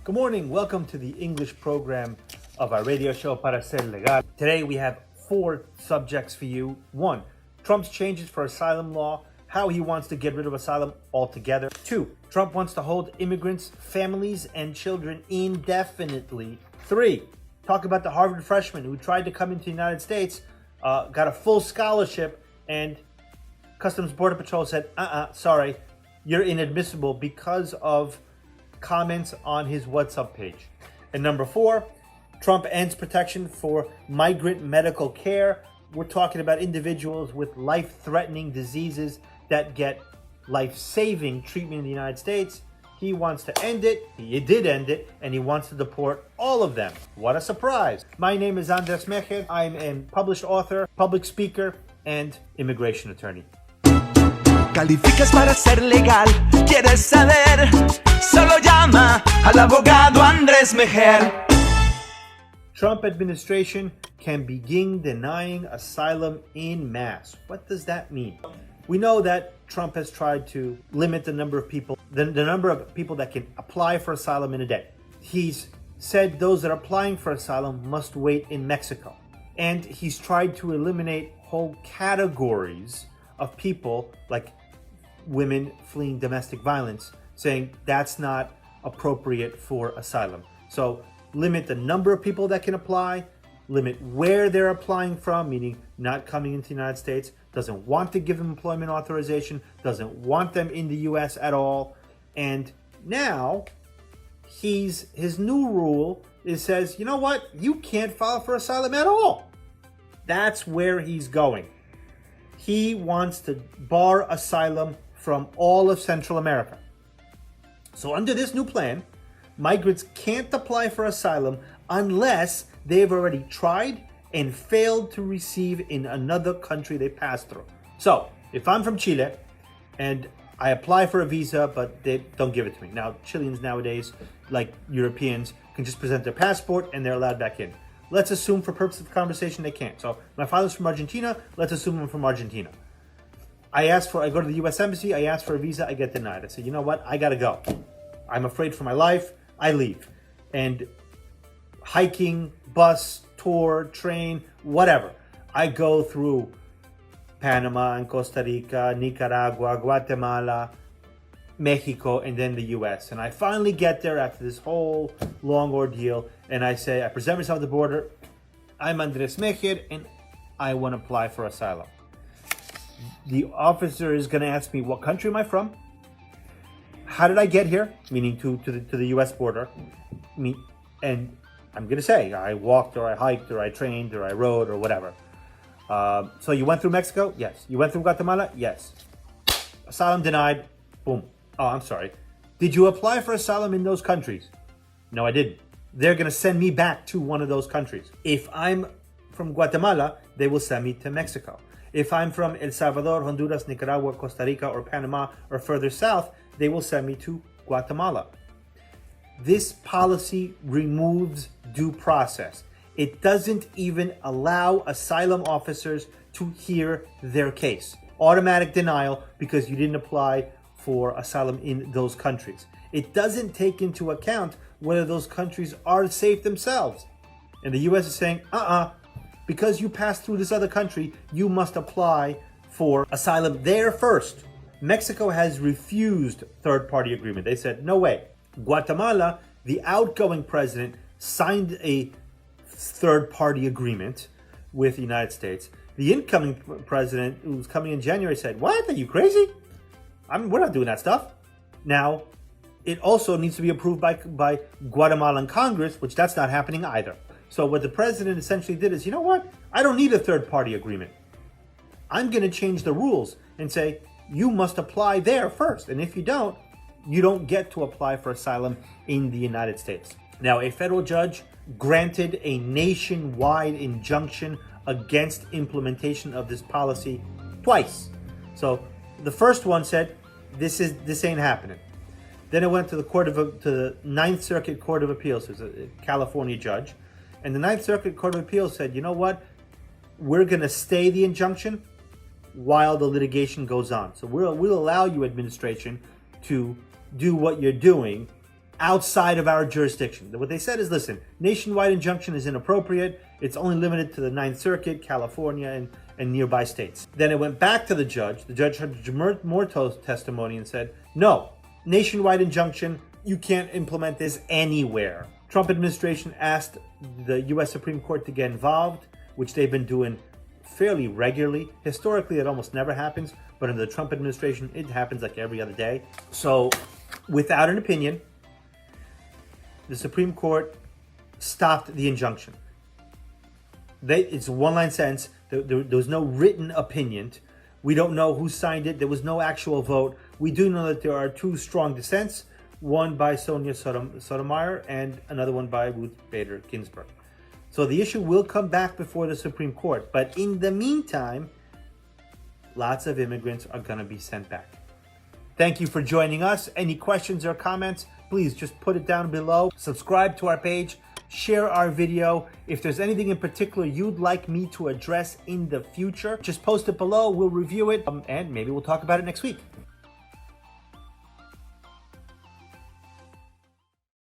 Good morning. Welcome to the English program of our radio show Para Ser Legal. Today we have 4 subjects for you. 1, Trump's changes for asylum law, how he wants to get rid of asylum altogether. 2, Trump wants to hold immigrants, families, and children indefinitely. 3, talk about the Harvard freshman who tried to come into the United States, got a full scholarship, and Customs Border Patrol said, sorry, you're inadmissible because of comments on his WhatsApp page. And number 4, Trump ends protection for migrant medical care. We're talking about individuals with life-threatening diseases that get life-saving treatment in the United States. He wants to end it. He did end it, and he wants to deport all of them. What a surprise. My name is Andres Mejer. I'm a published author, public speaker, and immigration attorney. Calificas para ser legal, quieres saber, solo llama al abogado Andres Mejer. Trump administration can begin denying asylum en masse. What does that mean? We know that Trump has tried to limit the number of people, the number of people that can apply for asylum in a day. He's said those that are applying for asylum must wait in Mexico. And he's tried to eliminate whole categories of people like women fleeing domestic violence, saying that's not appropriate for asylum. So limit the number of people that can apply, limit where they're applying from, meaning not coming into the United States, doesn't want to give them employment authorization, doesn't want them in the US at all. And now his new rule says, you know what? You can't file for asylum at all. That's where he's going. He wants to bar asylum from all of Central America. So under this new plan, migrants can't apply for asylum unless they've already tried and failed to receive in another country they passed through. So if I'm from Chile and I apply for a visa, but they don't give it to me. Now, Chileans nowadays, like Europeans, can just present their passport and they're allowed back in. Let's assume for purpose of conversation they can't. So my father's from Argentina, let's assume I'm from Argentina. I go to the US Embassy, I ask for a visa, I get denied. I say, you know what, I gotta go. I'm afraid for my life, I leave. And hiking, bus, tour, train, whatever. I go through Panama and Costa Rica, Nicaragua, Guatemala, Mexico, and then the US. And I finally get there after this whole long ordeal, and I present myself at the border. I'm Andres Mejer, and I want to apply for asylum. The officer is going to ask me, what country am I from? How did I get here? Meaning to the US border. And I'm going to say, I walked, or I hiked, or I trained, or I rode, or whatever. So you went through Mexico? Yes. You went through Guatemala? Yes. Asylum denied. Boom. Oh, I'm sorry. Did you apply for asylum in those countries? No, I didn't. They're going to send me back to one of those countries. If I'm from Guatemala, they will send me to Mexico. If I'm from El Salvador, Honduras, Nicaragua, Costa Rica, or Panama, or further south, they will send me to Guatemala. This policy removes due process. It doesn't even allow asylum officers to hear their case. Automatic denial because you didn't apply for asylum in those countries. It doesn't take into account whether those countries are safe themselves. And the US is saying, because you passed through this other country, you must apply for asylum there first. Mexico has refused third-party agreement. They said, no way. Guatemala, the outgoing president, signed a third-party agreement with the United States. The incoming president, who's coming in January, said, what? Are you crazy? We're not doing that stuff. Now, it also needs to be approved by Guatemalan Congress, which that's not happening either. So what the president essentially did is, you know what? I don't need a third-party agreement. I'm going to change the rules and say, you must apply there first. And if you don't get to apply for asylum in the United States. Now, a federal judge granted a nationwide injunction against implementation of this policy twice. So the first one said, this ain't happening. Then it went to the Ninth Circuit Court of Appeals, who's a California judge. And the Ninth Circuit Court of Appeals said, you know what? We're going to stay the injunction while the litigation goes on. So we'll allow you, administration, to do what you're doing outside of our jurisdiction. What they said is, listen, nationwide injunction is inappropriate. It's only limited to the Ninth Circuit, California, and nearby states. Then it went back to the judge. The judge heard more testimony and said, no, nationwide injunction, you can't implement this anywhere. Trump administration asked the US Supreme Court to get involved, which they've been doing fairly regularly. Historically, it almost never happens, but under the Trump administration, it happens like every other day. So without an opinion, the Supreme Court stopped the injunction. It's a one-line sentence. There was no written opinion. We don't know who signed it. There was no actual vote. We do know that there are two strong dissents, one by Sonia Sotomayor and another one by Ruth Bader Ginsburg. So the issue will come back before the Supreme Court. But in the meantime, lots of immigrants are going to be sent back. Thank you for joining us. Any questions or comments, please just put it down below. Subscribe to our page. Share our video. If there's anything in particular you'd like me to address in the future, just post it below. We'll review it and maybe we'll talk about it next week.